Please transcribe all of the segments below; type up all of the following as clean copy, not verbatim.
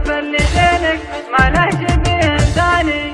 المترف اللي زينك ما له شبيه ثاني.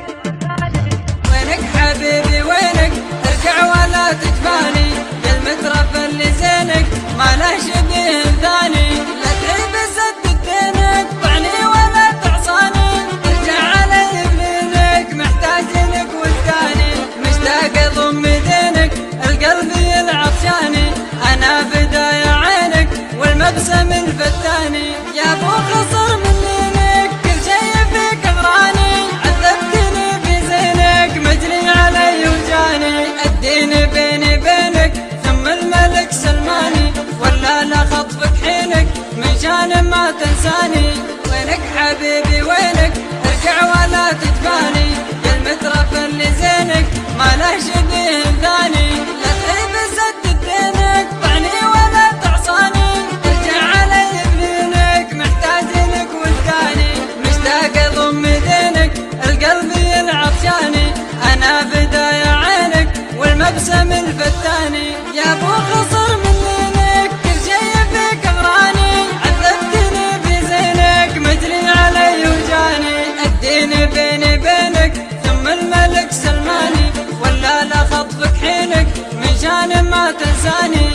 وينك حبيبي وينك ترجع ولا تجفاني، يا المترف اللي زينك ما له شبيه ثاني. لا تعيب سد دينك طعني ولا تعصاني، ارجع علي بليلك محتاج لك وجداني. مشتاق اضم دينك القلب يلعب شاني، انا فدايا عينك والمبسم الفتاني. يا ابو خصر من لينك كل شي فيك غراني، عذبتني في زينك مجري علي وجاني. الدين بيني بينك ثم الملك سلماني، ولا لا خطفك حينك من شان ما تنساني. وينك حبيبي وينك ارجع ولا تجفاني، يا المترف اللي زينك ما له شبيه ثاني. لا تعيب سد دينك طعني ولا تعصاني، ارجع علي بلينك محتاج لك وجداني. مشتاق اضم دينك القلب يلعب شاني، انا فدايا عينك والمبسم الفتاني. يا ابو خصر من لينك كل شي فيك غراني، عذبتني في زينك مجري علي وجاني. الدين بيني بينك ثم الملك سلماني، ولا لا خطفك حينك من شان ما تنساني.